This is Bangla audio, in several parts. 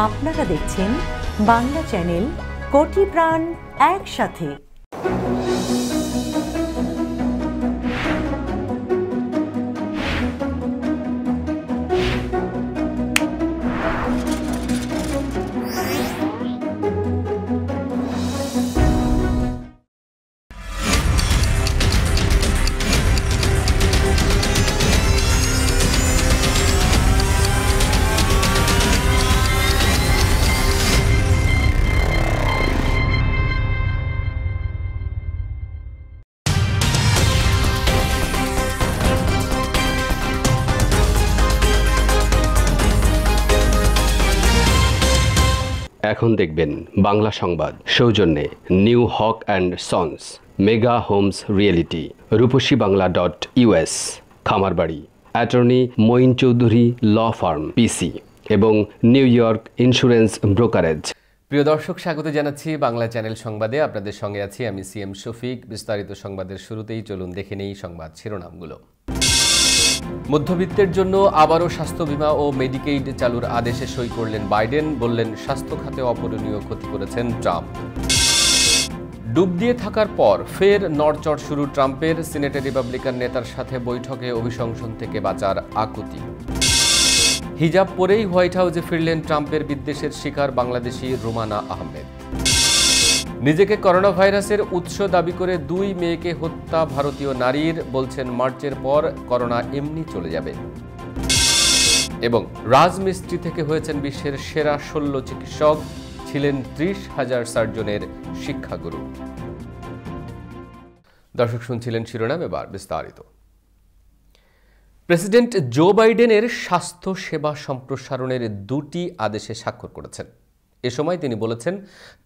আপনারা দেখছেন বাংলা চ্যানেল কোটি প্রাণ একসাথে। এখন দেখবেন বাংলা সংবাদ সৌজন্যে New Haque and Sons, Mega Homes Realty, রূপসীবাংলা.us, খামারবাড়ি, attorney Moin Chowdhury law firm PC এবং নিউ ইয়র্ক ইন্স্যুরেন্স ব্রোকারেজ। প্রিয় দর্শক, স্বাগত জানাচ্ছি বাংলা চ্যানেল সংবাদে। আপনাদের সঙ্গে আছি আমি সিএম শফিক। বিস্তারিত সংবাদের শুরুতেই চলুন দেখে নেই সংবাদ শিরোনামগুলো। মধ্যবিত্তের জন্য আবারও স্বাস্থ্য বীমা ও মেডিকেইড চালুর আদেশে সই করলেন বাইডেন। বললেন স্বাস্থ্য খাতে অপূরণীয় ক্ষতি করেছেন ট্রাম্প। ডুব দিয়ে থাকার পর ফের নড়চড় শুরু ট্রাম্পের। সিনেটে রিপাবলিকান নেতার সাথে বৈঠকে অভিশংসন থেকে বাঁচার আকুতি। হিজাব পরেই হোয়াইট হাউসে ফিরলেন ট্রাম্পের বিদ্বেষের শিকার বাংলাদেশি রুমানা আহমেদ। নিজেকে করোনা ভাইরাসের উৎস দাবি করে 2 মেয়েকে হত্যা ভারতীয় নারীর। বলছেন মার্চের পর করোনা এমনি চলে যাবে। এবং রাজমিস্ত্রি থেকে হয়েছেন বিশ্বের সেরা 16 চিকিৎসক, ছিলেন 30,000 সার্জনের শিক্ষাগুরু। দর্শক, শুনছিলেন শিরোনাম, এবার বিস্তারিত। প্রেসিডেন্ট জো বাইডেনের স্বাস্থ্য সেবা সম্প্রসারণের 2টি আদেশে স্বাক্ষর করেছেন। এ সময় তিনি বলেছেন,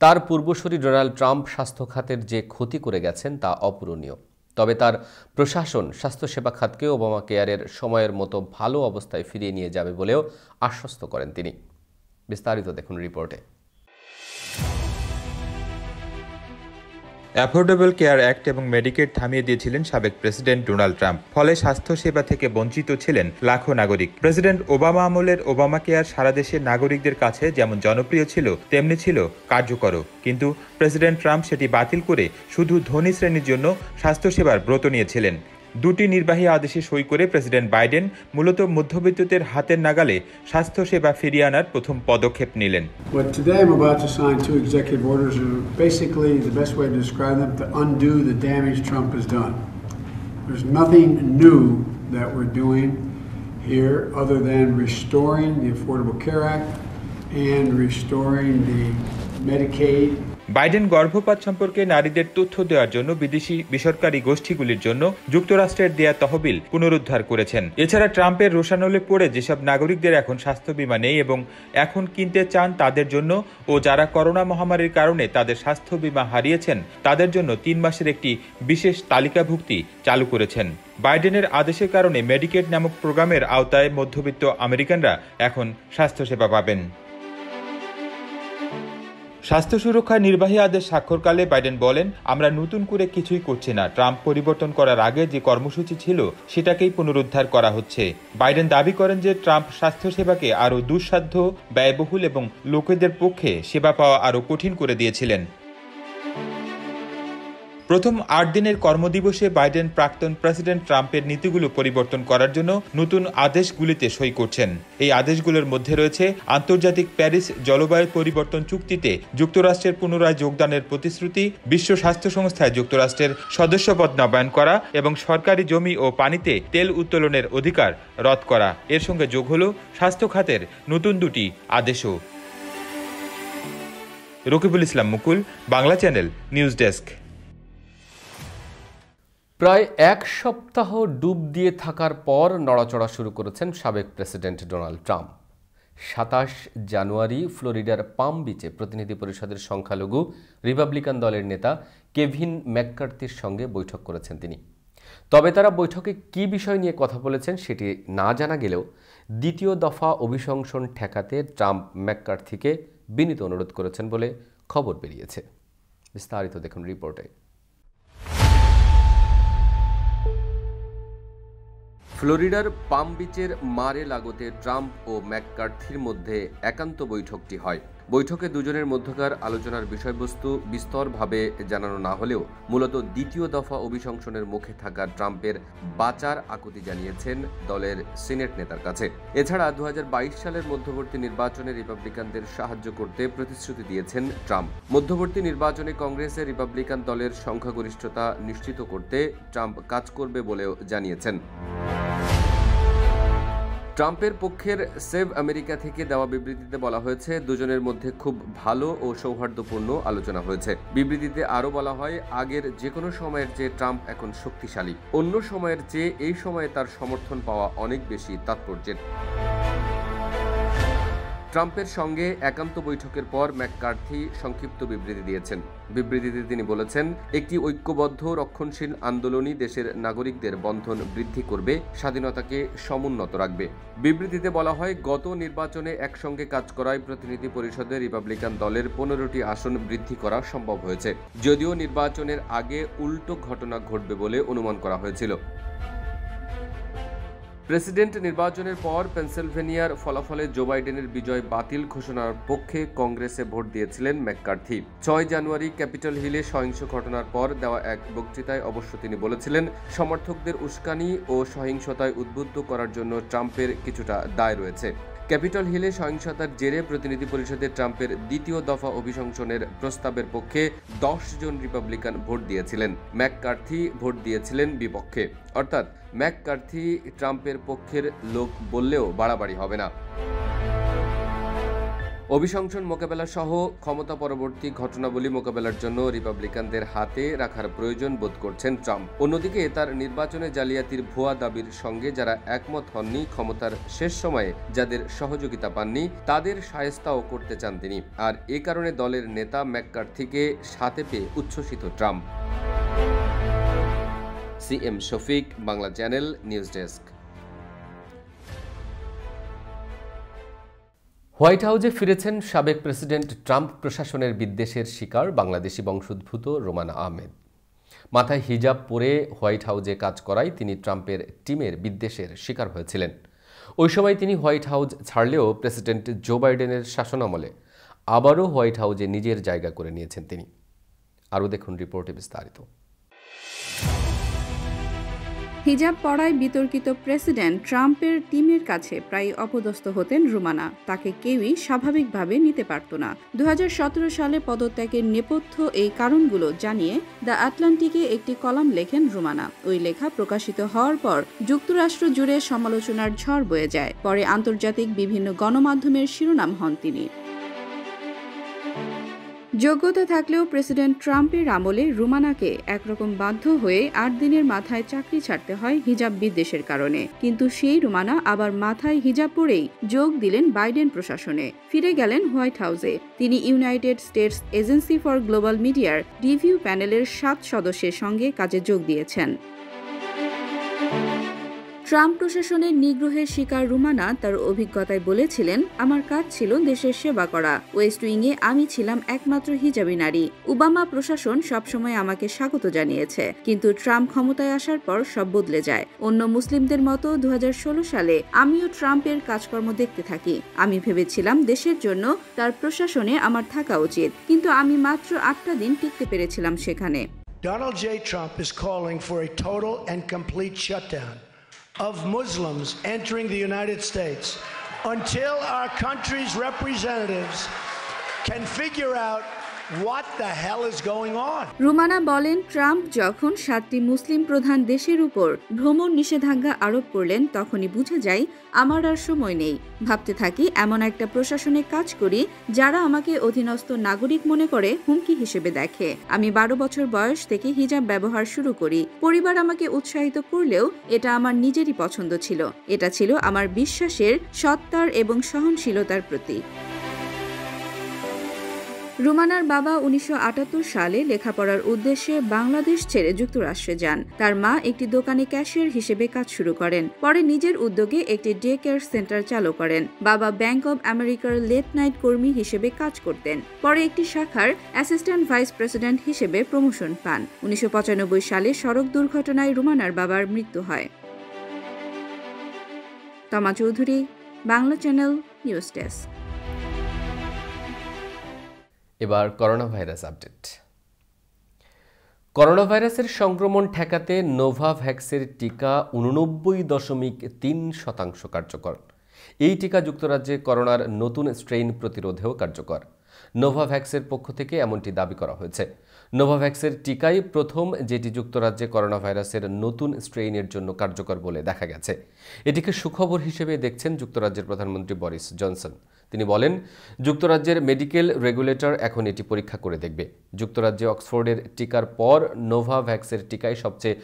তার পূর্বসূরি ডোনাল্ড ট্রাম্প স্বাস্থ্য খাতের যে ক্ষতি করে গেছেন তা অপূরণীয়। তবে তার প্রশাসন স্বাস্থ্যসেবা খাতকে ওবামা কেয়ারের সময়ের মতো ভালো অবস্থায় ফিরিয়ে নিয়ে যাবে বলেও আশ্বস্ত করেন তিনি। বিস্তারিত দেখুন রিপোর্টে। অ্যাফোর্ডেবল কেয়ার অ্যাক্ট এবং মেডিকেড থামিয়ে দিয়েছিলেন সাবেক প্রেসিডেন্ট ডোনাল্ড ট্রাম্প। ফলে স্বাস্থ্যসেবা থেকে বঞ্চিত ছিলেন লাখো নাগরিক। প্রেসিডেন্ট ওবামা আমলের ওবামা কেয়ার সারা দেশের নাগরিকদের কাছে যেমন জনপ্রিয় ছিল, তেমনি ছিল কার্যকরও। কিন্তু প্রেসিডেন্ট ট্রাম্প সেটি বাতিল করে শুধু ধনী শ্রেণীর জন্য স্বাস্থ্যসেবার ব্রত নিয়েছিলেন। 2টি নির্বাহী আদেশে সই করে প্রেসিডেন্ট বাইডেন মূলত মধ্যবিত্তদের হাতের নাগালে স্বাস্থ্যসেবা ফিরিয়ে আনার প্রথম পদক্ষেপ নিলেন। But today I'm about to sign 2 executive orders that are basically the best way to describe them, to undo the damage Trump has done. There's nothing new that we're doing here other than restoring the Affordable Care Act and restoring the Medicaid. Biden গর্ভপাত সম্পর্কে নারীদের তথ্য দেওয়ার জন্য বিদেশি বেসরকারি গোষ্ঠীগুলির জন্য যুক্তরাষ্ট্রের দেয়া তহবিল পুনরুদ্ধার করেছেন। এছাড়া ট্রাম্পের রোষানলে পড়ে যেসব নাগরিকদের এখন স্বাস্থ্য বীমা নেই এবং এখন কিনতে চান তাদের জন্য, ও যারা করোনা মহামারীর কারণে তাদের স্বাস্থ্য বীমা হারিয়েছেন তাদের জন্য 3 মাসের একটি বিশেষ তালিকাভুক্তি চালু করেছেন। বাইডেনের আদেশের কারণে মেডিকেড নামক প্রোগ্রামের আওতায় মধ্যবিত্ত আমেরিকানরা এখন স্বাস্থ্যসেবা পাবেন। স্বাস্থ্য সুরক্ষায় নির্বাহী আদেশ স্বাক্ষরকালে বাইডেন বলেন, আমরা নতুন করে কিছুই করছি না। ট্রাম্প পরিবর্তন করার আগে যে কর্মসূচি ছিল সেটাকেই পুনরুদ্ধার করা হচ্ছে। বাইডেন দাবি করেন যে ট্রাম্প স্বাস্থ্যসেবাকে আরও দুঃসাধ্য, ব্যয়বহুল এবং লোকেদের পক্ষে সেবা পাওয়া আরও কঠিন করে দিয়েছিলেন। প্রথম 8 দিনের কর্মদিবসে বাইডেন প্রাক্তন প্রেসিডেন্ট ট্রাম্পের নীতিগুলো পরিবর্তন করার জন্য নতুন আদেশগুলিতে সই করছেন। এই আদেশগুলোর মধ্যে রয়েছে আন্তর্জাতিক প্যারিস জলবায়ু পরিবর্তন চুক্তিতে যুক্তরাষ্ট্রের পুনরায় যোগদানের প্রতিশ্রুতি, বিশ্ব স্বাস্থ্য সংস্থায় যুক্তরাষ্ট্রের সদস্যপদ নবায়ন করা এবং সরকারি জমি ও পানিতে তেল উত্তোলনের অধিকার রদ করা। এর সঙ্গে যোগ হল স্বাস্থ্য খাতের নতুন 2টি আদেশও। Rakibul Islam Mukul, Bangla channel, news desk. প্রায় 1 সপ্তাহ ডুব দিয়ে থাকার পর নড়াচড়া শুরু করেছেন সাবেক প্রেসিডেন্ট ডোনাল্ড ট্রাম্প। 27 জানুয়ারি ফ্লোরিডার পাম বিচে প্রতিনিধি পরিষদের সংখ্যালঘু রিপাবলিকান দলের নেতা কেভিন ম্যাককার্থির সঙ্গে বৈঠক করেছেন তিনি। তবে তারা বৈঠকে কী বিষয় নিয়ে কথা বলেছেন সেটি না জানা গেলেও 2য় দফা অভিশংসন ঠেকাতে ট্রাম্প ম্যাককার্থিকে বিনীত অনুরোধ করেছেন বলে খবর বেরিয়েছে। বিস্তারিত দেখুন রিপোর্টে। ফ্লোরিডার পাম বিচের মারে লাগোতে ট্রাম্প ও ম্যাককার্থির মধ্যে একান্ত বৈঠকটি হয়। বৈঠকে দুজনের মধ্যকার আলোচনার বিষয়বস্তু বিস্তরভাবে জানানো না হলেও মূলত দ্বিতীয় দফা অভিশংসনের মুখে থাকা ট্রাম্পের বাঁচার আকুতি জানিয়েছেন দলের সিনেট নেতার কাছে। এছাড়া 2022 সালের মধ্যবর্তী নির্বাচনে রিপাবলিকানদের সাহায্য করতে প্রতিশ্রুতি দিয়েছেন ট্রাম্প। মধ্যবর্তী নির্বাচনে কংগ্রেসে রিপাবলিকান দলের সংখ্যাগরিষ্ঠতা নিশ্চিত করতে ট্রাম্প কাজ করবে বলেও জানিয়েছেন। ট্রাম্পের পক্ষের সেভ আমেরিকা থেকে দেওয়া বিবৃতিতে বলা হয়েছে, দুজনের মধ্যে খুব ভালো ও সৌহার্দ্যপূর্ণ আলোচনা হয়েছে। বিবৃতিতে আরও বলা হয়, আগের যে কোনো সময়ের চেয়ে ট্রাম্প এখন শক্তিশালী। অন্য সময়ের চেয়ে এই সময়ে তার সমর্থন পাওয়া অনেক বেশি তাৎপর্যের। ট্রাম্পের সঙ্গে একান্ত বৈঠকের পর ম্যাককার্থি সংক্ষিপ্ত বিবৃতি দিয়েছেন। বিবৃতিতে তিনি বলেছেন, একটি ঐক্যবদ্ধ রক্ষণশীল আন্দোলনই দেশের নাগরিকদের বন্ধন বৃদ্ধি করবে, স্বাধীনতাকে সমুন্নত রাখবে। বিবৃতিতে বলা হয়, গত নির্বাচনে একসঙ্গে কাজ করায় প্রতিনিধি পরিষদে রিপাবলিকান দলের 15টি আসন বৃদ্ধি করা সম্ভব হয়েছে, যদিও নির্বাচনের আগে উল্টো ঘটনা ঘটবে বলে অনুমান করা হয়েছিল। প্রেসিডেন্ট নির্বাচনের পর পেনসিলভেনিয়ার ফলাফলে জো বাইডেনের বিজয় বাতিল ঘোষণার পক্ষে কংগ্রেসে ভোট দিয়েছিলেন ম্যাককার্থি। 6 জানুয়ারি ক্যাপিটল হিলে সহিংস ঘটনার পর দেওয়া এক বক্তৃতায় অবশ্য তিনি বলেছিলেন, সমর্থকদের উস্কানি ও সহিংসতায় উদ্বুদ্ধ করার জন্য ট্রাম্পের কিছুটা দায় রয়েছে। ক্যাপিটল হিলে সহিংসতার জেরে প্রতিনিধি পরিষদে ট্রাম্পের দ্বিতীয় দফা অভিশংসনের প্রস্তাবের পক্ষে 10 জন রিপাবলিকান ভোট দিয়েছিলেন। ম্যাককার্থি ভোট দিয়েছিলেন বিপক্ষে। অর্থাৎ ম্যাককার্থি ট্রাম্পের পক্ষের লোক বললেও বাড়াবাড়ি হবে না। অভিশংসন মোকাবেলা সহ ক্ষমতা পরবর্তী ঘটনাবলী মোকাবেলার জন্য রিপাবলিকানদের হাতে রাখার প্রয়োজন বোধ করছেন ট্রাম্প। অন্যদিকে তার নির্বাচনে জালিয়াতির ভুয়া দাবির সঙ্গে যারা একমত হননি, ক্ষমতার শেষ সময়ে যাদের সহযোগিতা পাননি, তাদের শায়েস্তাও করতে চান তিনি। আর এ কারণে দলের নেতা ম্যাককার্থিকে সাথে পেয়ে উচ্ছ্বসিত Trump. CM Shafiq, Bangla channel, news desk. White হাউসে ফিরেছেন সাবেক প্রেসিডেন্ট ট্রাম্প প্রশাসনের বিদ্বেষের শিকার বাংলাদেশি বংশোদ্ভূত রোমানা আহমেদ। মাথায় হিজাব পরে হোয়াইট হাউসে কাজ করায় তিনি ট্রাম্পের টিমের বিদ্বেষের শিকার হয়েছিলেন। ওই সময় তিনি হোয়াইট হাউস ছাড়লেও প্রেসিডেন্ট জো বাইডেনের শাসনামলে আবারও হোয়াইট হাউসে নিজের জায়গা করে নিয়েছেন তিনি। আরও দেখুন রিপোর্টে বিস্তারিত। হিজাব পরায় বিতর্কিত প্রেসিডেন্ট ট্রাম্পের টিমের কাছে প্রায় অপদস্থ হতেন রুমানা। তাকে কেউই স্বাভাবিকভাবে নিতে পারত না। 2017 সালে পদত্যাগের নেপথ্য এই কারণগুলো জানিয়ে দ্য আটলান্টিকে একটি কলাম লেখেন রুমানা। ওই লেখা প্রকাশিত হওয়ার পর যুক্তরাষ্ট্র জুড়ে সমালোচনার ঝড় বয়ে যায়। পরে আন্তর্জাতিক বিভিন্ন গণমাধ্যমের শিরোনাম হন তিনি। যোগ্যতা থাকলেও প্রেসিডেন্ট ট্রাম্পের আমলে রুমানাকে একরকম বাধ্য হয়ে 8 দিনের মাথায় চাকরি ছাড়তে হয় হিজাব বিদ্বেষের কারণে। কিন্তু সেই রুমানা আবার মাথায় হিজাব পরেই যোগ দিলেন বাইডেন প্রশাসনে, ফিরে গেলেন হোয়াইট হাউসে। তিনি United states agency for global মিডিয়ার রিভিউ প্যানেলের 7 সদস্যের সঙ্গে কাজে যোগ দিয়েছেন। ট্রাম্প প্রশাসনের নিগ্রহের শিকার রুমানা তার অভিজ্ঞতায় বলেছিলেন, আমার কাজ ছিল দেশের সেবা করা। ওয়েস্ট উইংয়ে আমি ছিলাম একমাত্র হিজাবি নারী। ওবামা প্রশাসন সবসময় আমাকে স্বাগত জানিয়েছে, কিন্তু ট্রাম্প ক্ষমতায় আসার পর সব বদলে যায়। অন্য মুসলিমদের মতো 2016 সালে আমিও ট্রাম্পের কাজকর্ম দেখতে থাকি। আমি ভেবেছিলাম দেশের জন্য তার প্রশাসনে আমার থাকা উচিত, কিন্তু আমি মাত্র 8টা দিন টিকতে পেরেছিলাম সেখানে। Donald J. Trump is calling for a total and complete shutdown of Muslims entering the United States until our country's representatives can figure out what the hell is going on. Rumana বলেন, ট্রাম্প যখন 7টি মুসলিম প্রধান দেশের উপর ভ্রমণ নিষেধাজ্ঞা আরোপ করলেন, তখনই বুঝে যাই আমার আর সময় নেই। ভাবতে থাকি এমন একটা প্রশাসনে কাজ করি যারা আমাকে অধীনস্থ নাগরিক মনে করে, হুমকি হিসেবে দেখে। আমি 12 বছর বয়স থেকে হিজাব ব্যবহার শুরু করি। পরিবার আমাকে উৎসাহিত করলেও এটা আমার নিজেরই পছন্দ ছিল। এটা ছিল আমার বিশ্বাসের, সত্তার এবং সহনশীলতার প্রতীক। রুমানার বাবা 1978 সালে লেখাপড়ার উদ্দেশ্যে বাংলাদেশ ছেড়ে যুক্তরাষ্ট্রে যান। তার মা একটি দোকানে ক্যাশিয়ার হিসেবে কাজ শুরু করেন। পরে নিজের উদ্যোগে একটি ডে কেয়ার সেন্টার চালু করেন। বাবা ব্যাংক অব আমেরিকার লেট নাইট কর্মী হিসেবে কাজ করতেন। পরে একটি শাখার অ্যাসিস্ট্যান্ট ভাইস প্রেসিডেন্ট হিসেবে প্রমোশন পান। 1995 সালে সড়ক দুর্ঘটনায় রুমানার বাবার মৃত্যু হয়। তমা Chowdhury, Bangla channel, news desk. এবার করোনা ভাইরাস আপডেট। করোনা ভাইরাসের সংক্রমণ ঠেকাতে নোভাভ্যাক্সের টিকা 89.3% কার্যকর। এই টিকা যুক্তরাজ্যে করোনার নতুন স্ট্রেইন প্রতিরোধেও কার্যকর। নোভাভ্যাক্সের পক্ষ থেকে এমনটি দাবি করা হয়েছে। নোভাভ্যাক্সের টিকাই প্রথম যেটি যুক্তরাজ্যে করোনা ভাইরাসের নতুন স্ট্রেইনের জন্য কার্যকর বলে দেখা গেছে। এটিকে সুখবর হিসেবে দেখছেন যুক্তরাজ্যের প্রধানমন্ত্রী বরিস জনসন। তিনি বলেন, যুক্তরাজ্যের মেডিকেল রেগুলেটর এখন এটি পরীক্ষা করে দেখবে। যুক্তরাজ্যে অক্সফোর্ডের টিকার পর নোভাভ্যাক্সের টিকায় সবচেয়ে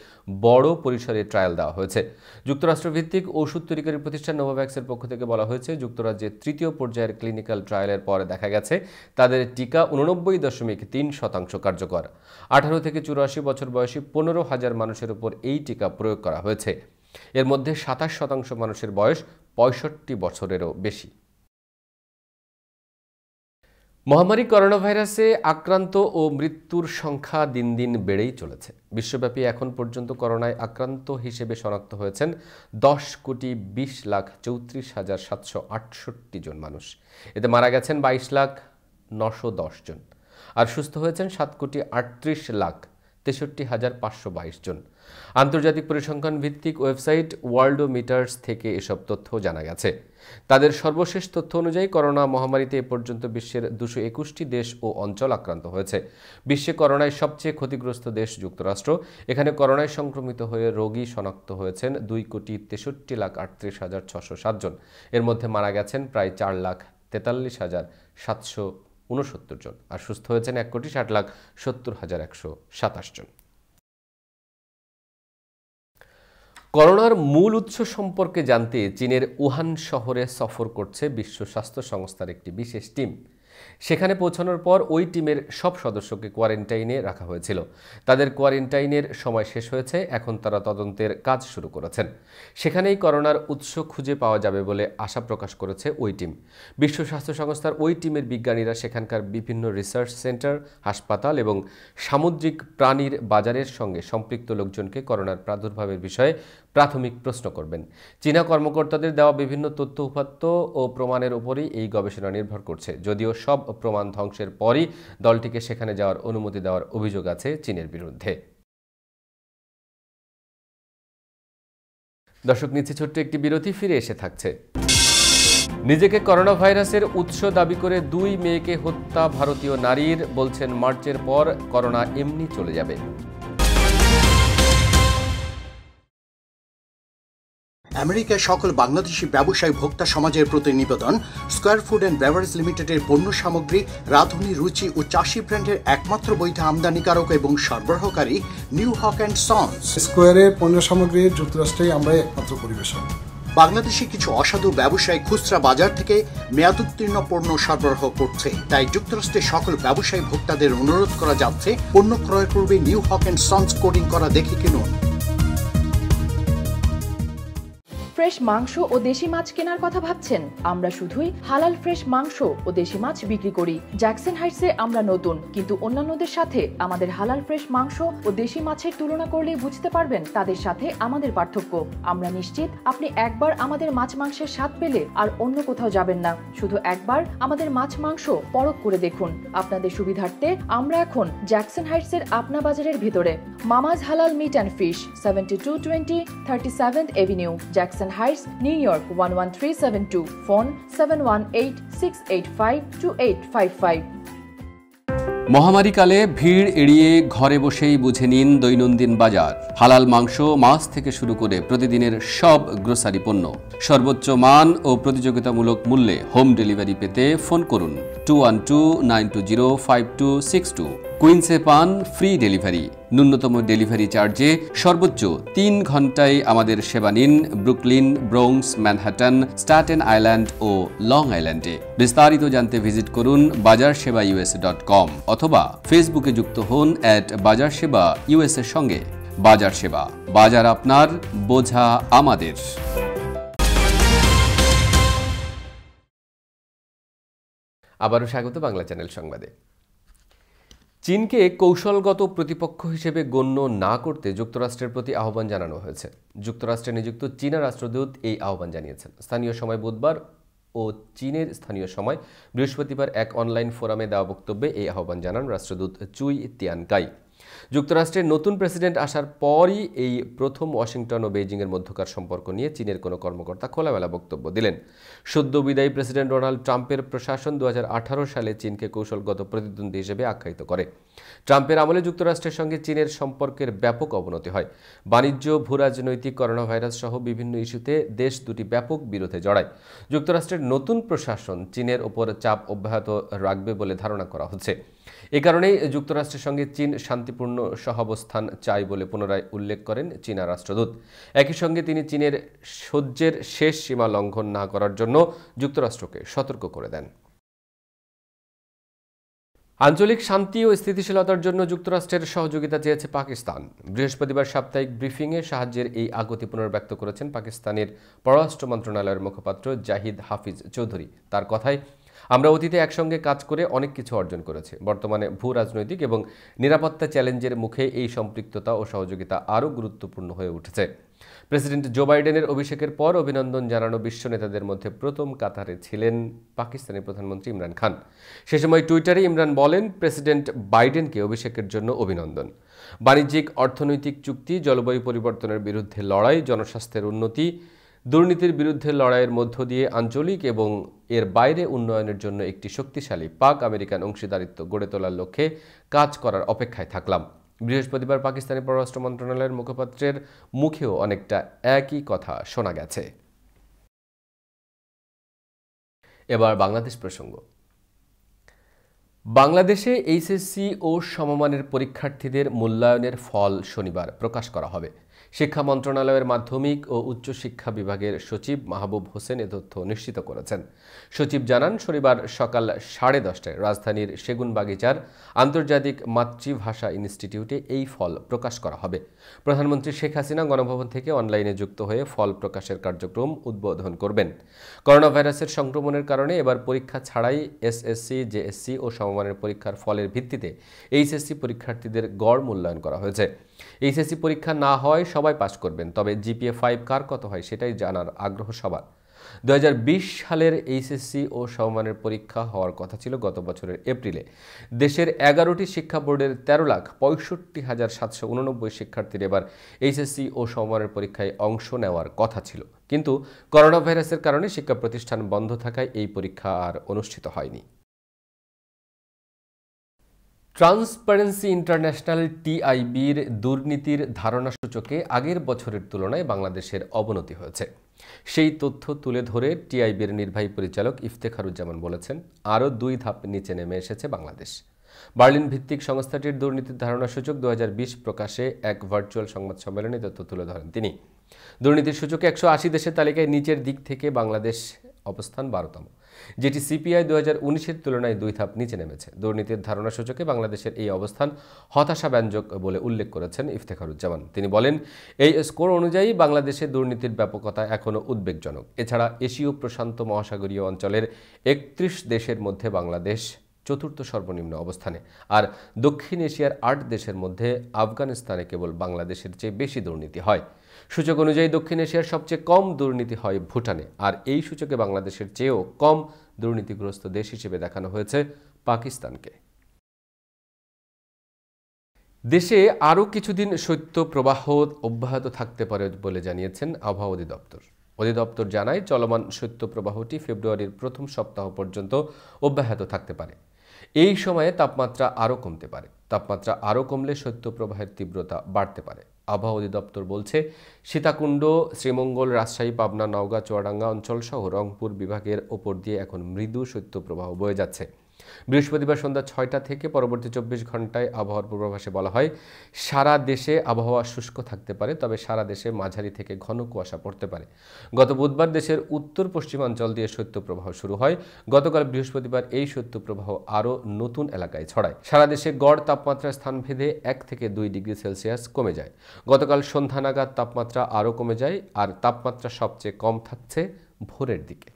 বড় পরিসরে ট্রায়াল দেওয়া হয়েছে। যুক্তরাষ্ট্রভিত্তিক ওষুধ তৈরিকারী প্রতিষ্ঠান নোভাভ্যাক্সের পক্ষ থেকে বলা হয়েছে, যুক্তরাজ্যে তৃতীয় পর্যায়ের ক্লিনিক্যাল ট্রায়ালের পর দেখা গেছে তাদের টিকা 89.3% কার্যকর। 18 থেকে 84 বছর বয়সী 15,000 মানুষের উপর এই টিকা প্রয়োগ করা হয়েছে। এর মধ্যে 27% মানুষের বয়স 65 বছরেরও বেশি। মহামারী করোনা ভাইরাসে আক্রান্ত ও মৃত্যুর সংখ্যা দিন দিন বেড়েই চলেছে। বিশ্বব্যাপী এখন পর্যন্ত করোনায় আক্রান্ত হিসেবে শনাক্ত হয়েছেন 10,20,34,768 জন মানুষ। এতে মারা গেছেন 22,910 জন, আর সুস্থ হয়েছেন 7,38,63,522 জন। আন্তর্জাতিক পরিসংখ্যান ভিত্তিক ওয়েবসাইট ওয়ার্ল্ডোমিটার্স থেকে এসব তথ্য জানা গেছে। তাদের সর্বশেষ তথ্য অনুযায়ী করোনা মহামারীতে এ পর্যন্ত বিশ্বের 221টি দেশ ও অঞ্চল আক্রান্ত হয়েছে। বিশ্বে করোনায় সবচেয়ে ক্ষতিগ্রস্ত দেশ যুক্তরাষ্ট্র। এখানে করোনায় সংক্রমিত হয়ে রোগী শনাক্ত হয়েছেন 2,63,38,607 জন। এর মধ্যে মারা গেছেন প্রায় 4,43,769 জন, আর সুস্থ হয়েছেন 1,60,70,127 জন। করোনার মূল উৎস সম্পর্কে জানতে চীনের উহান শহরে সফর করছে বিশ্ব স্বাস্থ্য সংস্থার একটি বিশেষ টিম। সেখানে পৌঁছানোর পর ওই টিমের সব সদস্যকে কোয়ারেন্টাইনে রাখা হয়েছিল। তাদের কোয়ারেন্টাইনের সময় শেষ হয়েছে, এখন তারা তদন্তের কাজ শুরু করেছেন। সেখানেই করোনার উৎস খুঁজে পাওয়া যাবে বলে আশা প্রকাশ করেছে ওই টিম। বিশ্ব স্বাস্থ্য সংস্থার ওই টিমের বিজ্ঞানীরা সেখানকার বিভিন্ন রিসার্চ সেন্টার, হাসপাতাল এবং সামুদ্রিক প্রাণীর বাজারের সঙ্গে সম্পৃক্ত লোকজনকে করোনার প্রাদুর্ভাবের বিষয়ে প্রাথমিক প্রশ্ন করবেন। চীনা কর্মকর্তাদের দেওয়া বিভিন্ন তথ্য উপাত্ত ও প্রমাণের উপরই এই গবেষণা নির্ভর করছে। যদিও সব প্রমাণ ধ্বংসের পরই দলটিকে সেখানে যাওয়ার অনুমতি দেওয়ার অভিযোগ আছে চীনের বিরুদ্ধে। দর্শক, নিচ্ছে ছোট্ট একটি বিরতি, ফিরে এসে থাকছে। নিজেকে করোনা ভাইরাসের উৎস দাবি করে 2 মেয়েকে হত্যা ভারতীয় নারীর, বলছেন মার্চের পর করোনা এমনি চলে যাবে। আমেরিকায় সকল বাংলাদেশি ব্যবসায়ী ভোক্তা সমাজের প্রতি নিবেদন, স্কয়ার ফুড অ্যান্ড বেভারেজ লিমিটেডের পণ্য সামগ্রী, রাঁধুনি, রুচি ও চাষি ব্র্যান্ডের একমাত্র বৈধ আমদানিকারক এবং সরবরাহকারী নিউ হক অ্যান্ড সন্স। স্কয়ারের পণ্য সামগ্রীর যুক্তরাষ্ট্রেই আমরাই একমাত্র পরিবেশক। বাংলাদেশি কিছু অসাধু ব্যবসায়ী খুচরা বাজার থেকে মেয়াদোত্তীর্ণ পণ্য সরবরাহ করছে। তাই যুক্তরাষ্ট্রের সকল ব্যবসায়ী ভোক্তাদের অনুরোধ করা যাচ্ছে, পণ্য ক্রয়ের পূর্বে New Haque and Sons coding করা দেখে কিনুন। ফ্রেশ মাংস ও দেশি মাছ কেনার কথা ভাবছেন? আমরা শুধুই হালাল ফ্রেশ মাংস ও দেশি মাছ বিক্রি করি। জ্যাকসন হাইটসে আমরা নতুন, কিন্তু অন্যান্যদের সাথে আমাদের হালাল ফ্রেশ মাংস ও দেশি মাছের তুলনা করলেই বুঝতে পারবেন তাদের সাথে আমাদের পার্থক্য। আমরা নিশ্চিত আপনি একবার আমাদের মাছ মাংসের স্বাদ পেলে আর অন্য কোথাও যাবেন না। শুধু একবার আমাদের মাছ মাংস পরখ করে দেখুন। আপনাদের সুবিধার্থে আমরা এখন জ্যাকসন হাইটসের আপনা বাজারের ভিতরে। Mama's Halal Meat and Fish, 7220 37th Avenue, Jackson Heights, New York 11372. Phone 718-685-2855. মহামারীকালে ভিড় এড়িয়ে ঘরে বসেই বুঝে নিন দৈনন্দিন বাজার। হালাল মাংস, মাছ থেকে শুরু করে প্রতিদিনের সব গ্রোসারি পণ্য সর্বোচ্চ মান ও প্রতিযোগিতামূলক মূল্যে হোম ডেলিভারি পেতে ফোন করুন 2129205262। কুইন্সে পান ফ্রি ডেলিভারি। ন্যূনতম ডেলিভারি চার্জে সর্বোচ্চ 3 ঘন্টায় আমাদের সেবা নিন Brooklyn, Bronx, Manhattan, Staten Island ও লং আইল্যান্ডে। বিস্তারিত জানতে ভিজিট করুন bajarsheba.us.com অথবা ফেসবুকে যুক্ত হন @bajarsheba.us এর সঙ্গে। বাজার সেবা, বাজার আপনার, বোঝা আমাদের। আবারও স্বাগত বাংলা চ্যানেল সংবাদে। চীনকে কৌশলগত প্রতিপক্ষ হিসেবে গণ্য না করতে যুক্তরাষ্ট্রের প্রতি আহ্বান জানানো হয়েছে। যুক্তরাষ্ট্রে নিযুক্ত চীনা রাষ্ট্রদূত এই আহ্বান জানিয়েছেন। স্থানীয় সময় বুধবার ও চীনের স্থানীয় সময় বৃহস্পতিবার এক অনলাইন ফোরামে দেওয়া বক্তব্যে এই আহ্বান জানান রাষ্ট্রদূত চুই তিয়ানকাই। যুক্তরাষ্ট্রের নতুন প্রেসিডেন্ট আসার পরই এই প্রথম ওয়াশিংটন ও বেইজিংয়ের মধ্যকার সম্পর্ক নিয়ে চীনের কোনো কর্মকর্তা খোলামেলা বক্তব্য দিলেন। সদ্য বিদায়ী প্রেসিডেন্ট ডোনাল্ড ট্রাম্পের প্রশাসন 2018 সালে চীনকে কৌশলগত প্রতিদ্বন্দ্বী হিসেবে আখ্যায়িত করে। ট্রাম্পের আমলে যুক্তরাষ্ট্রের সঙ্গে চীনের সম্পর্কের ব্যাপক অবনতি হয়। বাণিজ্য, ভূরাজনৈতিক, করোনা ভাইরাস সহ বিভিন্ন ইস্যুতে দেশ দুটি ব্যাপক বিরোধে জড়ায়। যুক্তরাষ্ট্রের নতুন প্রশাসন চীনের ওপর চাপ অব্যাহত রাখবে বলে ধারণা করা হচ্ছে। এ কারণেই যুক্তরাষ্ট্রের সঙ্গে চীন শান্তিপূর্ণ সহাবস্থান চায় বলে পুনরায় উল্লেখ করেন চীনা রাষ্ট্রদূত। একই সঙ্গে তিনি চীনের সহ্যের শেষ সীমা লঙ্ঘন না করার জন্য যুক্তরাষ্ট্রকে সতর্ক করে দেন। আঞ্চলিক শান্তি ও স্থিতিশীলতার জন্য যুক্তরাষ্ট্রের সহযোগিতা চেয়েছে পাকিস্তান। বৃহস্পতিবার সাপ্তাহিক ব্রিফিংয়ে সাহায্যের এই আগতি পুনর্ব্যক্ত করেছেন পাকিস্তানের পররাষ্ট্র মন্ত্রণালয়ের মুখপাত্র জাহিদ হাফিজ চৌধুরী। তার কথায়, আমরা অতীতে একসঙ্গে কাজ করে অনেক কিছু অর্জন করেছি। বর্তমানে ভূ রাজনৈতিক এবং নিরাপত্তা চ্যালেঞ্জের মুখে এই সম্পৃক্ততা ও সহযোগিতা আরও গুরুত্বপূর্ণ হয়ে উঠেছে। প্রেসিডেন্ট জো বাইডেনের অভিষেকের পর অভিনন্দন জানানো বিশ্ব নেতাদের মধ্যে প্রথম কাতারে ছিলেন পাকিস্তানের প্রধানমন্ত্রী ইমরান খান। সে সময় টুইটারে ইমরান বলেন, প্রেসিডেন্ট বাইডেনকে অভিষেকের জন্য অভিনন্দন। বাণিজ্যিক, অর্থনৈতিক চুক্তি, জলবায়ু পরিবর্তনের বিরুদ্ধে লড়াই, জনস্বাস্থ্যের উন্নতি, দুর্নীতির বিরুদ্ধে লড়াইয়ের মধ্য দিয়ে আঞ্চলিক এবং এর বাইরে উন্নয়নের জন্য একটি শক্তিশালী পাক আমেরিকান অংশীদারিত্ব গড়ে তোলার লক্ষ্যে কাজ করার অপেক্ষায় থাকলাম। বৃহস্পতিবার পাকিস্তানের পররাষ্ট্র মন্ত্রণালয়ের মুখপাত্রের মুখেও অনেকটা একই কথা শোনা গেছে। এবার বাংলাদেশ প্রসঙ্গ। বাংলাদেশে এইচএসসি ও সমমানের পরীক্ষার্থীদের মূল্যায়নের ফল শনিবার প্রকাশ করা হবে। শিক্ষা মন্ত্রণালয়ের মাধ্যমিক ও উচ্চশিক্ষা বিভাগের সচিব মাহবুব হোসেন এ তথ্য নিশ্চিত করেছেন। সচিব জানান, শনিবার সকাল 10:30টায় রাজধানীর সেগুনবাগিচার আন্তর্জাতিক মাতৃভাষা ইনস্টিটিউটে এই ফল প্রকাশ করা হবে। প্রধানমন্ত্রী শেখ হাসিনা গণভবন থেকে অনলাইনে যুক্ত হয়ে ফল প্রকাশের কার্যক্রম উদ্বোধন করবেন। করোনা ভাইরাসের সংক্রমণের কারণে এবার পরীক্ষা ছাড়াই এসএসসি, জেএসসি ও সমমানের পরীক্ষার ফলের ভিত্তিতে এইচএসসি পরীক্ষার্থীদের গড় মূল্যায়ন করা হয়েছে। এইচএসসি পরীক্ষা না হয় সবাই পাস করবেন, তবে জিপিএ 5 কার কত হয় সেটাই জানার আগ্রহ সবার। 2020 সালের এইচএসসি ও সমমানের পরীক্ষা হওয়ার কথা ছিল গত বছরের এপ্রিলে। দেশের 11টি শিক্ষা বোর্ডের 13,65,789 শিক্ষার্থীর এবার এইচএসসি ও সমমানের পরীক্ষায় অংশ নেওয়ার কথা ছিল, কিন্তু করোনা ভাইরাসের কারণে শিক্ষা প্রতিষ্ঠান বন্ধ থাকায় এই পরীক্ষা আর অনুষ্ঠিত হয়নি। ট্রান্সপারেন্সি ইন্টারন্যাশনাল টিআইবির দুর্নীতির ধারণা সূচকে আগের বছরের তুলনায় বাংলাদেশের অবনতি হয়েছে। সেই তথ্য তুলে ধরে টিআইবির নির্বাহী পরিচালক ইফতেখারুজ্জামান বলেছেন, আরও 2 ধাপ নিচে নেমে এসেছে বাংলাদেশ। বার্লিন ভিত্তিক সংস্থাটির দুর্নীতির ধারণা সূচক 2020 প্রকাশে এক ভার্চুয়াল সংবাদ সম্মেলনে তথ্য তুলে ধরেন তিনি। দুর্নীতির সূচকে 180 দেশের তালিকায় নিচের দিক থেকে বাংলাদেশ অবস্থান 12তম, যেটি সিপিআই 2019-এর তুলনায় 2 ধাপ নিচে নেমেছে। দুর্নীতির ধারণা সূচকে বাংলাদেশের এই অবস্থান হতাশাব্যঞ্জক বলে উল্লেখ করেছেন ইফতেখারুজ্জামান। তিনি বলেন, এই স্কোর অনুযায়ী বাংলাদেশের দুর্নীতির ব্যাপকতা এখনও উদ্বেগজনক। এছাড়া এশীয় প্রশান্ত মহাসাগরীয় অঞ্চলের 31 দেশের মধ্যে বাংলাদেশ 4র্থ সর্বনিম্ন অবস্থানে, আর দক্ষিণ এশিয়ার 8 দেশের মধ্যে আফগানিস্তানে কেবল বাংলাদেশের চেয়ে বেশি দুর্নীতি হয়। সূচক অনুযায়ী দক্ষিণ এশিয়ার সবচেয়ে কম দুর্নীতি হয় ভুটানে, আর এই সূচকে বাংলাদেশের চেয়েও কম দুর্নীতিগ্রস্ত দেশ হিসেবে দেখানো হয়েছে পাকিস্তানকে। দেশে আরও কিছুদিন শৈত্যপ্রবাহ অব্যাহত থাকতে পারে বলে জানিয়েছেন আবহাওয়া অধিদপ্তর। অধিদপ্তর জানায়, চলমান শৈত্যপ্রবাহটি ফেব্রুয়ারির প্রথম সপ্তাহ পর্যন্ত অব্যাহত থাকতে পারে। এই সময়ে তাপমাত্রা আরও কমতে পারে। তাপমাত্রা আরও কমলে শৈত্যপ্রবাহের তীব্রতা বাড়তে পারে। আবহাওয়া অধিদপ্তর বলছে, সীতাকুণ্ড, শ্রীমঙ্গল, রাজশাহী, পাবনা, নওগাঁ, চুয়াডাঙ্গা অঞ্চল সহ রংপুর বিভাগের ওপর দিয়ে এখন মৃদু শৈত্যপ্রবাহ বয়ে যাচ্ছে। বৃহস্পতিবার সন্ধ্যা 6টা থেকে পরবর্তী 24 ঘন্টায় আবহাওয়ার পূর্বাভাসে বলা হয়, সারা দেশে আবহাওয়া শুষ্ক থাকতে পারে, তবে সারা দেশে মাঝারি থেকে ঘন কুয়াশা পড়তে পারে। গত বুধবার দেশের উত্তর পশ্চিমাঞ্চল দিয়ে শৈত্যপ্রবাহ শুরু হয়। গতকাল বৃহস্পতিবার এই শৈত্যপ্রবাহ আরও নতুন এলাকায় ছড়ায়। সারা দেশে গড় তাপমাত্রা স্থানভেদে 1 থেকে 2 ডিগ্রি সেলসিয়াস কমে যায়। গতকাল সন্ধ্যা নাগাদ তাপমাত্রা আরও কমে যায়, আর তাপমাত্রা সবচেয়ে কম থাকছে ভোরের দিকে।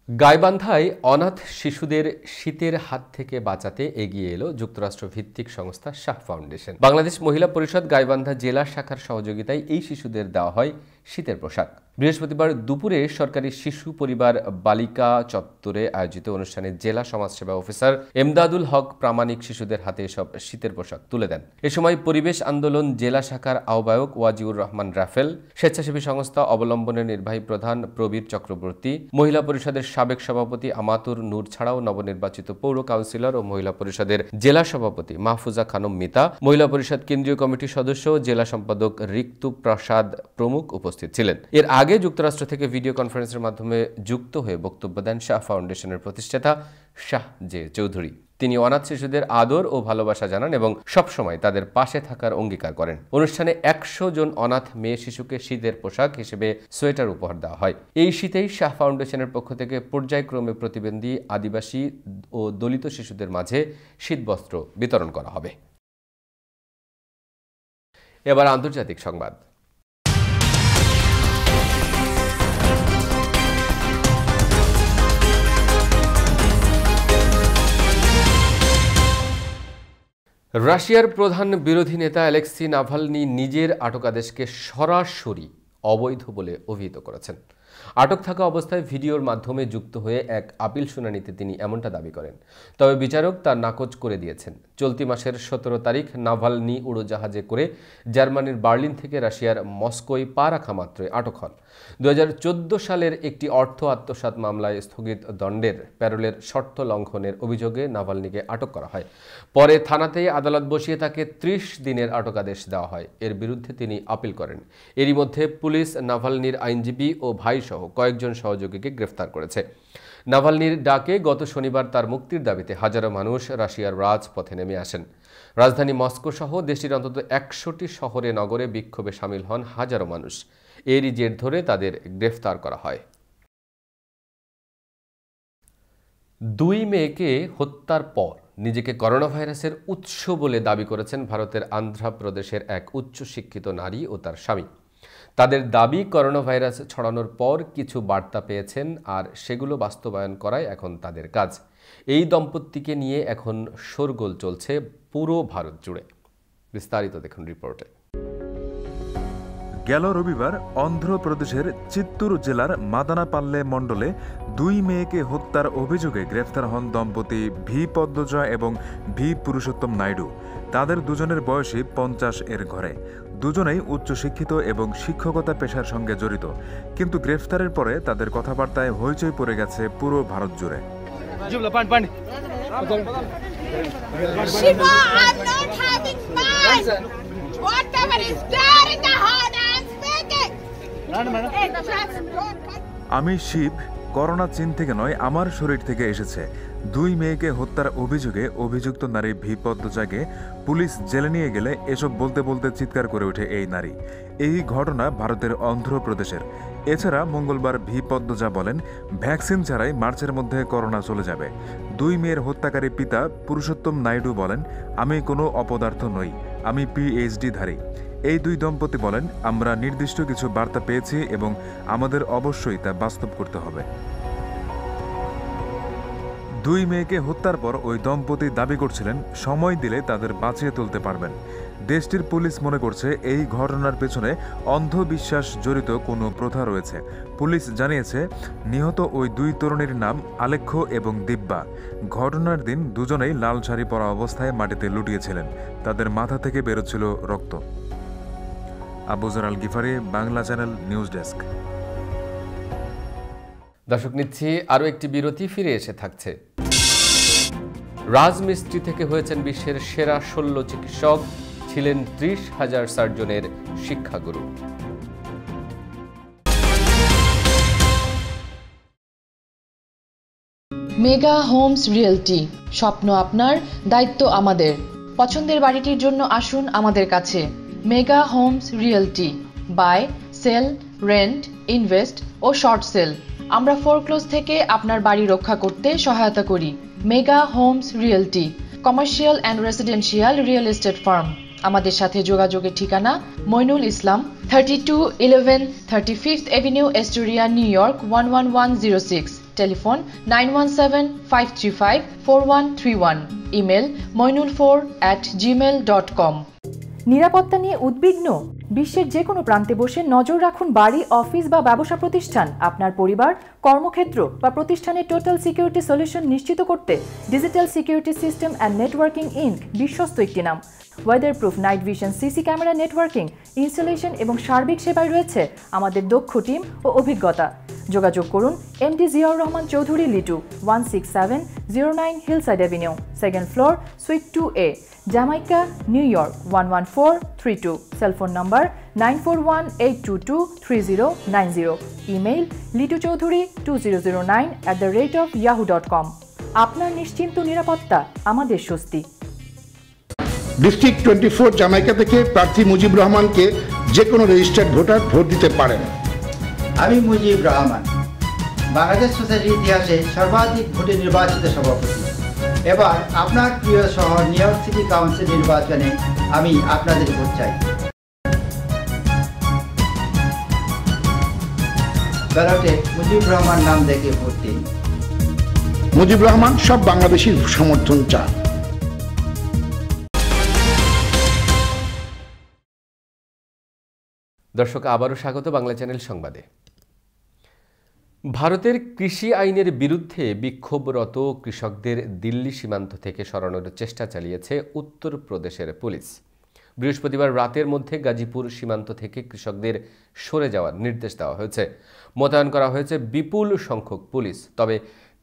গাইবান্ধায় অনাথ শিশুদের শীতের হাত থেকে বাঁচাতে এগিয়ে এলো যুক্তরাষ্ট্র ভিত্তিক সংস্থা শাহ ফাউন্ডেশন। বাংলাদেশ মহিলা পরিষদ গাইবান্ধা জেলা শাখার সহযোগিতায় এই শিশুদের দেওয়া হয় শীতের পোশাক। বৃহস্পতিবার দুপুরে সরকারি শিশু পরিবার বালিকা চত্বরে আয়োজিত অনুষ্ঠানে জেলা সমাজসেবা অফিসার এমদাদুল হক প্রামাণিক শিশুদের হাতে এসব শীতের পোশাক তুলে দেন। এ সময় পরিবেশ আন্দোলন জেলা শাখার আহ্বায়ক ওয়াজিউর রহমান রাফেল, স্বেচ্ছাসেবী সংস্থা অবলম্বনের নির্বাহী প্রধান প্রবীর চক্রবর্তী, মহিলা পরিষদের সাবেক সভাপতি আমাতুর নূর ছাড়াও নবনির্বাচিত পৌর কাউন্সিলর ও মহিলা পরিষদের জেলা সভাপতি মাহফুজা খানম মিতা, মহিলা পরিষদ কেন্দ্রীয় কমিটির সদস্য জেলা সম্পাদক ঋতু প্রসাদ প্রমুখ উপস্থিত ছিলেন। এর আগে যুক্তরাষ্ট্র থেকে ভিডিও কনফারেন্সের মাধ্যমে যুক্ত হয়ে বক্তব্য দেন শাহ ফাউন্ডেশনের প্রতিষ্ঠাতা শাহ জে চৌধুরী। তিনি অনাথ শিশুদের আদর ও ভালোবাসা জানান এবং সবসময় তাদের পাশে থাকার অঙ্গীকার করেন। অনুষ্ঠানে 100 জন অনাথ মেয়ে শিশুকে শীতের পোশাক হিসেবে সোয়েটার উপহার দেওয়া হয়। এই শীতেই শাহ ফাউন্ডেশনের পক্ষ থেকে পর্যায়ক্রমে প্রতিবন্ধী, আদিবাসী ও দলিত শিশুদের মাঝে শীতবস্ত্র বিতরণ করা হবে। এবার আন্তর্জাতিক সংবাদ। রাশিয়ার প্রধান বিরোধী নেতা অ্যালেক্সি নাভালনি নিজের আটকাদেশকে সরাসরি অবৈধ বলে অভিহিত করেছেন। আটক থাকা অবস্থায় ভিডিওর মাধ্যমে যুক্ত হয়ে এক আপিল শুনানিতে তিনি এমনটা দাবি করেন। তবে বিচারক তার নাকচ করে দিয়েছেন। চলতি মাসের 17 তারিখ নাভালনি উড়োজাহাজে করে জার্মানির বার্লিন থেকে রাশিয়ার মস্কোয় পা রাখা মাত্রই আটক হন। 2014 সালের একটি অর্থ আত্মসাৎ মামলায় স্থগিত দণ্ডের প্যারোলের শর্ত লঙ্ঘনের অভিযোগে নাভালনিকে আটক করা হয়। পরে থানাতেই আদালত বসিয়ে তাকে 30 দিনের আটকাদেশ দেওয়া হয়। এর বিরুদ্ধে তিনি আপিল করেন। এরই মধ্যে পুলিশ নাভালনির আইনজীবী ও ভাইসহ কয়েকজন সহযোগীকে গ্রেফতার করেছে। নাভালনির ডাকে গত শনিবার তার মুক্তির দাবিতে হাজারো মানুষ রাশিয়ার রাজপথে নেমে আসেন। রাজধানী মস্কো সহ দেশটির অন্তত 100টি শহরে নগরে বিক্ষোভে সামিল হন হাজারো মানুষ। এরই জের ধরে তাদের গ্রেফতার করা হয়। 2 মেয়েকে হত্যার পর নিজেকে করোনা ভাইরাসের উৎস বলে দাবি করেছেন ভারতের আন্ধ্রপ্রদেশের এক উচ্চশিক্ষিত নারী ও তার স্বামী। তাদের দাবি, করোনা ভাইরাস ছড়ানোর পর কিছু বার্তা পেয়েছেন আর সেগুলো বাস্তবায়ন করাই এখন তাদের কাজ। এই দম্পতিকে নিয়ে এখন শোরগোল চলছে পুরো ভারত জুড়ে। বিস্তারিত দেখুন রিপোর্টে। গেল রবিবার অন্ধ্রপ্রদেশের চিত্তুর জেলার মাদানাপাল্লে মণ্ডলে 2 মেয়েকে হত্যার অভিযোগে গ্রেফতার হন দম্পতি ভি পদ্মজা এবং ভি পুরুষোত্তম নাইডু। তাদের দুজনের বয়সী 50 এর ঘরে। দুজনেই উচ্চশিক্ষিত এবং শিক্ষকতা পেশার সঙ্গে জড়িত, কিন্তু গ্রেফতারের পরে তাদের কথাবার্তায় হইচই পড়ে গেছে পুরো ভারত জুড়ে। আমি শিব, করোনা চীন থেকে নয়, আমার শরীর থেকে এসেছে। 2 মেয়েকে হত্যার অভিযোগে অভিযুক্ত নারী ভি পদ্মজাকে পুলিশ জেলে নিয়ে গেলে এসব বলতে বলতে চিৎকার করে ওঠে এই নারী। এই ঘটনা ভারতের অন্ধ্রপ্রদেশের। এছাড়া মঙ্গলবার ভি পদ্মজা বলেন, ভ্যাকসিন ছাড়াই মার্চের মধ্যে করোনা চলে যাবে। 2 মেয়ের হত্যাকারী পিতা পুরুষোত্তম নাইডু বলেন, আমি কোনো অপদার্থ নই, আমি PhD ধারী। এই 2 দম্পতি বলেন, আমরা নির্দিষ্ট কিছু বার্তা পেয়েছি এবং আমাদের অবশ্যই তা বাস্তব করতে হবে। 2 মেয়েকে হত্যার পর ওই দম্পতি দাবি করছিলেন সময় দিলে তাদের বাঁচিয়ে তুলতে পারবেন। দেশটির পুলিশ মনে করছে এই ঘটনার পেছনে অন্ধবিশ্বাস জড়িত কোনো প্রথা রয়েছে। পুলিশ জানিয়েছে নিহত ওই 2 তরুণীর নাম আলেখ্য এবং দিব্যা। ঘটনার দিন দুজনেই লাল শাড়ি পরা অবস্থায় মাটিতে লুটিয়েছিলেন। তাদের মাথা থেকে বেরোচ্ছিল রক্ত। Abuzar Al Gifari, Bangla channel, news desk. দর্শক, নিচ্ছি আরও একটি বিরতি, ফিরে এসে থাকছে। রাজমিস্ত্রি থেকে হয়েছেন বিশ্বের সেরা 16 চিকিৎসক, ছিলেন 30,000 সার্জনের শিক্ষাগুরু। মেগা হোমস রিয়েলটি, স্বপ্ন আপনার, দায়িত্ব আমাদের। পছন্দের বাড়িটির জন্য আসুন আমাদের কাছে। Mega Homes Realty, buy, sell, rent, invest ও শর্ট সেল। আমরা ফোরক্লোজ থেকে আপনার বাড়ি রক্ষা করতে সহায়তা করি। Mega Homes Realty, commercial and residential real estate firm. আমাদের সাথে যোগাযোগের ঠিকানা Moinul Islam, 3211 35th Avenue, Astoria, New York 11106। Telephone 9175354131, email moinul4@gmail.com। নিরাপত্তা নিয়ে উদ্বিগ্ন? বিশ্বের যে কোনো প্রান্তে বসে নজর রাখুন বাড়ি, অফিস বা ব্যবসা প্রতিষ্ঠান। আপনার পরিবার, কর্মক্ষেত্র বা প্রতিষ্ঠানের টোটাল সিকিউরিটি সলিউশন নিশ্চিত করতে Digital Security System and Networking Inc বিশ্বস্ত একটি নাম। Weatherproof night vision, CC camera, networking, installation এবং সার্বিক সেবায় রয়েছে আমাদের দক্ষ টিম ও অভিজ্ঞতা। যোগাযোগ করুন MD Ziaur Rahman Chowdhury Litu, 16709 hillside avenue, second floor, sweet 2A, Jamaica, new York 11432। Cellphone number 9418223090। Email lituchaudhuri2009@yahoo.com। আপনার নিশ্চিন্ত নিরাপত্তা আমাদের স্বস্তি। ডিস্ট্রিক্ট 24 জামাইকা থেকে প্রার্থী মুজিব রহমানকে যে কোনো রেজিস্টার্ড ভোটার ভোট দিতে পারেন। আমি মুজিব রহমান, বাংলাদেশ সোসাইটির ইতিহাসে সর্বাধিক ভোটে নির্বাচিত সভাপতি। এবার আপনার প্রিয় শহর নিউ ইয়র্ক সিটি কাউন্সিল নির্বাচনে আমি আপনাদের ভোট চাই। ব্যালটে মুজিব রহমান নাম দেখে ভোট দিন। মুজিব রহমান সব বাংলাদেশির সমর্থন চান। দর্শক, আবারও স্বাগত বাংলা চ্যানেল সংবাদে। ভারতের কৃষি আইনের বিরুদ্ধে বিক্ষোভরত কৃষকদের দিল্লি সীমান্ত থেকে সরানোর চেষ্টা চালিয়েছে উত্তরপ্রদেশের পুলিশ। বৃহস্পতিবার রাতের মধ্যে গাজীপুর সীমান্ত থেকে কৃষকদের সরে যাওয়ার নির্দেশ দেওয়া হয়েছে। মোতায়েন করা হয়েছে বিপুল সংখ্যক পুলিশ। তবে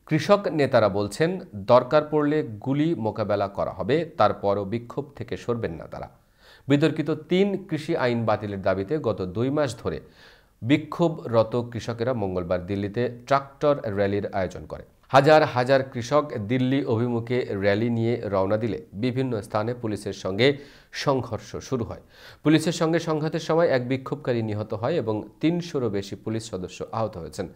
কৃষক নেতারা বলছেন, দরকার পড়লে গুলি মোকাবেলা করা হবে, তারপরও বিক্ষোভ থেকে সরবেন না তারা। বিতর্কিত 3 কৃষি আইন বাতিলের দাবিতে গত 2 মাস ধরে বিক্ষোভরত কৃষকেরা মঙ্গলবার দিল্লিতে ট্রাক্টর র্যালির আয়োজন করে। হাজার হাজার কৃষক দিল্লি অভিমুখে র্যালি নিয়ে রওনা দিলে বিভিন্ন স্থানে পুলিশের সঙ্গে সংঘর্ষ শুরু হয়। পুলিশের সঙ্গে সংঘাতের সময় এক বিক্ষোভকারী নিহত হয় এবং 300-রও বেশি পুলিশ সদস্য আহত হয়েছেন।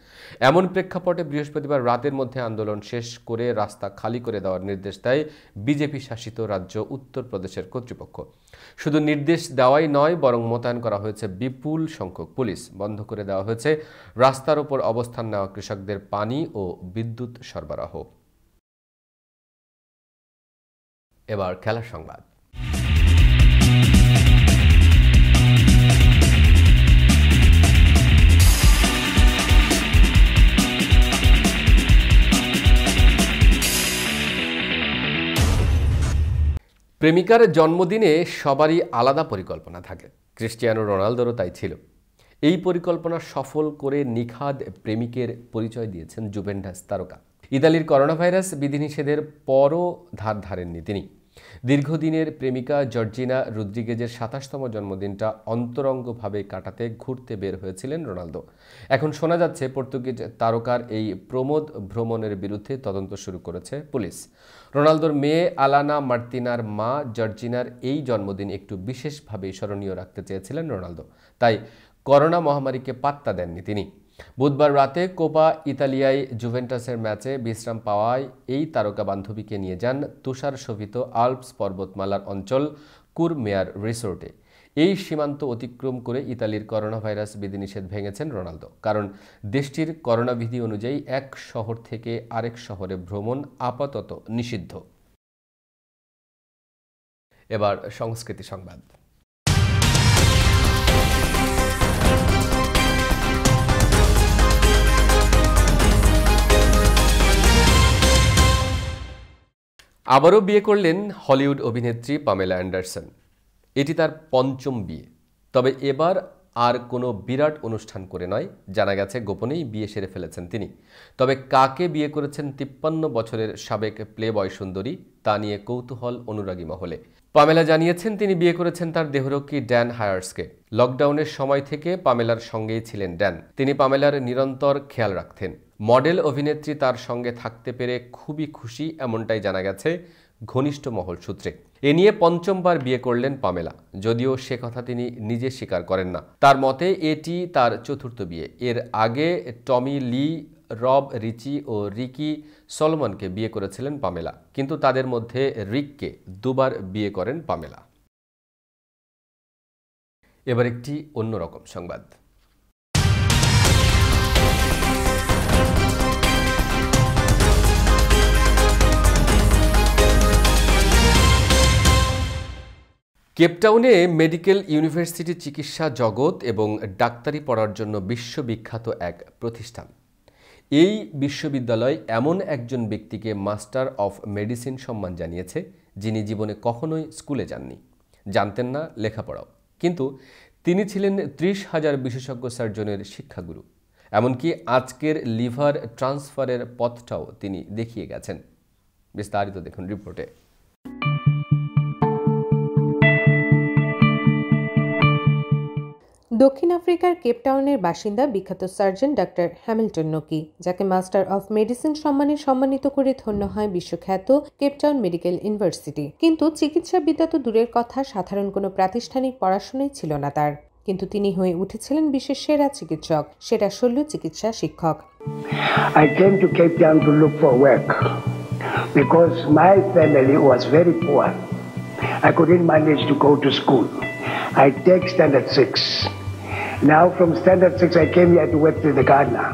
এমন প্রেক্ষাপটে বৃহস্পতিবার রাতের মধ্যে আন্দোলন শেষ করে রাস্তা খালি করে দেওয়ার নির্দেশ দেয় বিজেপি শাসিত রাজ্য উত্তরপ্রদেশের কর্তৃপক্ষ। শুধু নির্দেশ দেওয়াই নয়, বরং মোতায়েন করা হয়েছে বিপুল সংখ্যক পুলিশ। বন্ধ করে দেওয়া হয়েছে রাস্তার ওপর অবস্থান নেওয়া কৃষকদের পানি ও বিদ্যুৎ সরবরাহ। এবার খেলার সংবাদ। প্রেমিকার জন্মদিনে সবারই আলাদা পরিকল্পনা থাকে। ক্রিস্টিয়ানো রোনালদোরও তাই ছিল। এই পরিকল্পনা সফল করে নিখাদ প্রেমিকের পরিচয় দিয়েছেন জুভেন্টাস তারকা। ইতালির করোনা ভাইরাস বিধিনিষেধের পরও ধার ধারেননি তিনি। দীর্ঘদিনের প্রেমিকা জর্জিনা রদ্রিগেজের 27তম জন্মদিনটা অন্তরঙ্গভাবে কাটাতে ঘুরতে বের হয়েছিলেন রোনালদো। এখন শোনা যাচ্ছে পর্তুগিজ তারকার এই প্রমোদ ভ্রমণের বিরুদ্ধে তদন্ত শুরু করেছে পুলিশ। রোনালদোর মেয়ে আলানা মার্তিনার মা জর্জিনার এই জন্মদিন একটু বিশেষভাবে স্মরণীয় রাখতে চেয়েছিলেন রোনালদো, তাই করোনা মহামারীকে পাত্তা দেননি তিনি। বুধবার রাতে কোপা ইতালিয়ায় জুভেন্টাসের ম্যাচে বিশ্রাম পাওয়ায় এই তারকা বান্ধবীকে নিয়ে যান তুষার শোভিত আল্পস পর্বতমালার অঞ্চল কুরমেয়ার রিসোর্টে। এই সীমান্ত অতিক্রম করে ইতালির করোনা ভাইরাস বিধিনিষেধ ভেঙেছেন রোনালদো, কারণ দেশটির করোনা বিধি অনুযায়ী এক শহর থেকে আরেক শহরে ভ্রমণ আপাতত নিষিদ্ধ। এবার সংস্কৃতি সংবাদ। আবারও বিয়ে করলেন হলিউড অভিনেত্রী পামেলা অ্যান্ডারসন। এটি তার 5ম বিয়ে। তবে এবার আর কোনো বিরাট অনুষ্ঠান করে নয়, জানা গেছে গোপনেই বিয়ে সেরে ফেলেছেন তিনি। তবে কাকে বিয়ে করেছেন 53 বছরের সাবেক প্লেবয় সুন্দরী, তা নিয়ে কৌতূহল অনুরাগী মহলে। পামেলা জানিয়েছেন তিনি বিয়ে করেছেন তার দেহরক্ষী ড্যান হায়ার্সকে। লকডাউনের সময় থেকে পামেলার সঙ্গেই ছিলেন ড্যান। তিনি পামেলার নিরন্তর খেয়াল রাখতেন। মডেল অভিনেত্রী তার সঙ্গে থাকতে পেরে খুবই খুশি, এমনটাই জানা গেছে ঘনিষ্ঠ মহল সূত্রে। এ নিয়ে 5মবার বিয়ে করলেন পামেলা, যদিও সে কথা তিনি নিজে স্বীকার করেন না। তার মতে এটি তার 4র্থ বিয়ে। এর আগে টমি লি, রব রিচি ও রিকি সলোমনকে বিয়ে করেছিলেন পামেলা, কিন্তু তাদের মধ্যে রিককে 2বার বিয়ে করেন পামেলা। এবার একটি অন্যরকম সংবাদ। কেপটাউনে মেডিকেল ইউনিভার্সিটি চিকিৎসা জগৎ এবং ডাক্তারি পড়ার জন্য বিশ্ববিখ্যাত এক প্রতিষ্ঠান। এই বিশ্ববিদ্যালয় এমন একজন ব্যক্তিকে মাস্টার অফ মেডিসিন সম্মান জানিয়েছে যিনি জীবনে কখনোই স্কুলে যাননি, জানতেন না লেখাপড়াও, কিন্তু তিনি ছিলেন 30,000 বিশেষজ্ঞ সার্জনের শিক্ষাগুরু। এমনকি আজকের লিভার ট্রান্সফারের পথটাও তিনি দেখিয়ে গেছেন। বিস্তারিত দেখুন রিপোর্টে। দক্ষিণ আফ্রিকার কেপটাউনের বাসিন্দা বিখ্যাত সার্জন ডাক্তার হ্যামিল্টন নকি, যাকে মাস্টার অফ মেডিসিন সম্মানে সম্মানিত করে ধন্য হয় বিশ্বখ্যাত কেপটাউন মেডিকেল ইউনিভার্সিটি। কিন্তু চিকিৎসাবিদ্যা তো দূরের কথা, সাধারণ কোনো প্রাতিষ্ঠানিক পড়াশোনাই ছিল না তার। কিন্তু তিনি হয়ে উঠেছিলেন বিশ্বের সেরা চিকিৎসক, সেরা শল্য চিকিৎসা শিক্ষক। I came to Cape Town to look for work because my family was very poor. I couldn't manage to go to school. I take standard 6. Now from standard 6 I came here to work with the gardener.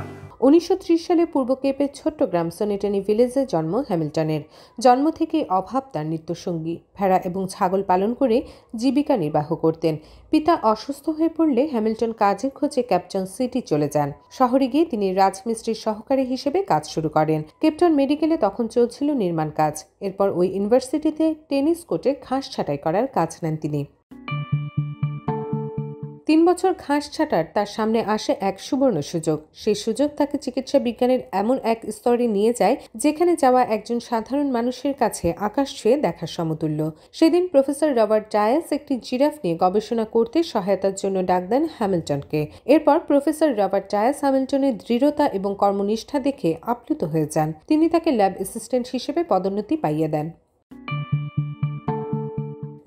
1930 সালে পূর্ব কেপের ছোট্ট গ্রাম সনেটানি ভিলেজে জন্ম হ্যামিল্টনের। জন্ম থেকেই অভাব তার নিত্যসঙ্গী। ভেড়া এবং ছাগল পালন করে জীবিকা নির্বাহ করতেন। পিতা অসুস্থ হয়ে পড়লে হ্যামিল্টন কাজের খোঁজে কেপটাউন সিটি চলে যান। শহরে গিয়ে তিনি রাজমিস্ত্রির সহকারী হিসেবে কাজ শুরু করেন। কেপটাউন মেডিকেলে তখন চলছিল নির্মাণ কাজ। এরপর ওই ইউনিভার্সিটিতে টেনিস কোর্টে ঘাস ছাঁটাই করার কাজ নেন তিনি। 3 বছর ঘাস ছাঁটার তার সামনে আসে এক সুবর্ণ সুযোগ। সেই সুযোগ তাকে চিকিৎসা বিজ্ঞানের এমন এক স্তরে নিয়ে যায় যেখানে যাওয়া একজন সাধারণ মানুষের কাছে আকাশ ছুঁয়ে দেখার সমতুল্য। সেদিন প্রফেসর রবার্ট ডায়াস একটি জিরাফ নিয়ে গবেষণা করতে সহায়তার জন্য ডাক দেন হ্যামিল্টনকে। এরপর প্রফেসর রবার্ট ডায়াস হ্যামিল্টনের দৃঢ়তা এবং কর্মনিষ্ঠা দেখে আপ্লুত হয়ে যান। তিনি তাকে ল্যাব অ্যাসিস্ট্যান্ট হিসেবে পদোন্নতি পাইয়ে দেন।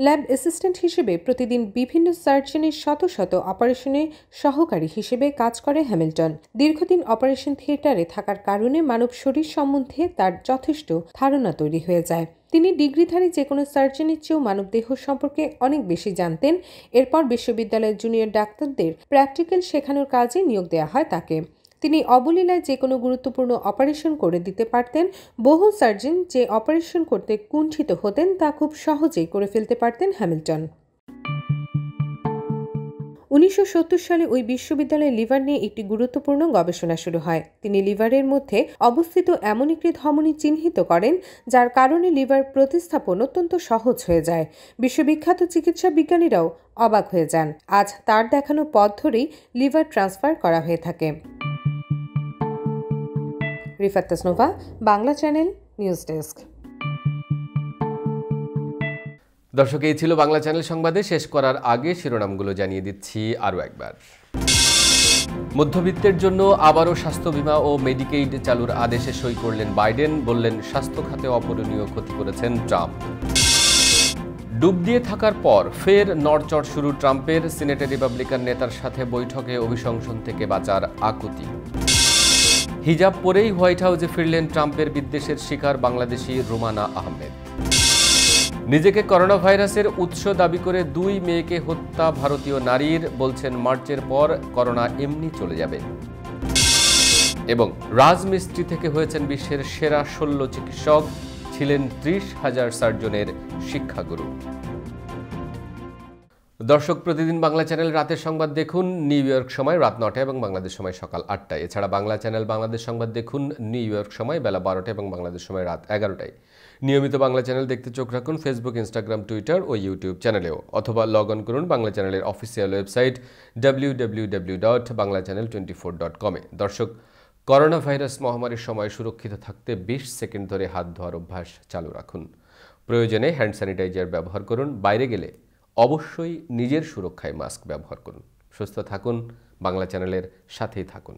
ল্যাব অ্যাসিস্ট্যান্ট হিসেবে প্রতিদিন বিভিন্ন সার্জনের শত শত অপারেশনে সহকারী হিসেবে কাজ করে হ্যামিল্টন। দীর্ঘদিন অপারেশন থিয়েটারে থাকার কারণে মানব শরীর সম্বন্ধে তার যথেষ্ট ধারণা তৈরি হয়ে যায়। তিনি ডিগ্রিধারী যে কোনো সার্জনের চেয়েও মানবদেহ সম্পর্কে অনেক বেশি জানতেন। এরপর বিশ্ববিদ্যালয়ের জুনিয়র ডাক্তারদের প্র্যাকটিক্যাল শেখানোর কাজে নিয়োগ দেওয়া হয় তাকে। তিনি অবলীলায় যে কোনো গুরুত্বপূর্ণ অপারেশন করে দিতে পারতেন। বহু সার্জন যে অপারেশন করতে কুণ্ঠিত হতেন তা খুব সহজেই করে ফেলতে পারতেন হ্যামিল্টন। 1970 সালে ওই বিশ্ববিদ্যালয়ে লিভার নিয়ে একটি গুরুত্বপূর্ণ গবেষণা শুরু হয়। তিনি লিভারের মধ্যে অবস্থিত এমন একটি ধমনী চিহ্নিত করেন যার কারণে লিভার প্রতিস্থাপন অত্যন্ত সহজ হয়ে যায়। বিশ্ববিখ্যাত চিকিৎসা বিজ্ঞানীরাও অবাক হয়ে যান। আজ তার দেখানো পথ ধরেই লিভার ট্রান্সফার করা হয়ে থাকে। Rifat Tasnova, Bangla channel, news desk. দর্শক, এই ছিল বাংলা চ্যানেল সংবাদে। শেষ করার আগে শিরোনামগুলো জানিয়ে দিচ্ছি আরও একবার। মধ্যবিত্তের জন্য আবারও স্বাস্থ্য বীমা ও মেডিকেইড চালুর আদেশে সই করলেন বাইডেন, বললেন স্বাস্থ্য খাতে অপূরণীয় ক্ষতি করেছেন ট্রাম্প। ডুব দিয়ে থাকার পর ফের নড়চড় শুরু ট্রাম্পের, সিনেটে রিপাবলিকান নেতার সাথে বৈঠকে অভিশংসন থেকে বাঁচার আকুতি। হিজাব পরেই হোয়াইট হাউসে ফিরলেন ট্রাম্পের বিদ্বেষের শিকার বাংলাদেশি রুমানা আহমেদ। নিজেকে করোনা ভাইরাসের উৎস দাবি করে 2 মেয়েকে হত্যা ভারতীয় নারীর, বলছেন মার্চের পর করোনা এমনি চলে যাবে। এবং রাজমিস্ত্রি থেকে হয়েছেন বিশ্বের সেরা শল্য চিকিৎসক, ছিলেন 30,000 সার্জনের শিক্ষাগুরু। দর্শক, প্রতিদিন বাংলা চ্যানেল রাতের সংবাদ দেখুন নিউ ইয়র্ক সময় রাত 9টা এবং বাংলাদেশ সময় সকাল 8টায়। এছাড়া বাংলা চ্যানেল বাংলাদেশ সংবাদ দেখুন নিউ ইয়র্ক সময় বেলা 12টা এবং বাংলাদেশ সময় রাত 11টায়। নিয়মিত বাংলা চ্যানেল দেখতে চোখ রাখুন ফেসবুক, ইনস্টাগ্রাম, টুইটার ও ইউটিউব চ্যানেলেও, অথবা লগ অন করুন বাংলা চ্যানেলের অফিসিয়াল ওয়েবসাইট www.banglaChannel24.com এ। দর্শক, করোনা ভাইরাস মহামারীর সময় সুরক্ষিত থাকতে 20 সেকেন্ড ধরে হাত ধোয়ার অভ্যাস চালু রাখুন। প্রয়োজনে হ্যান্ড স্যানিটাইজার ব্যবহার করুন। বাইরে গেলে অবশ্যই নিজের সুরক্ষায় মাস্ক ব্যবহার করুন। সুস্থ থাকুন, বাংলা চ্যানেলের সাথেই থাকুন।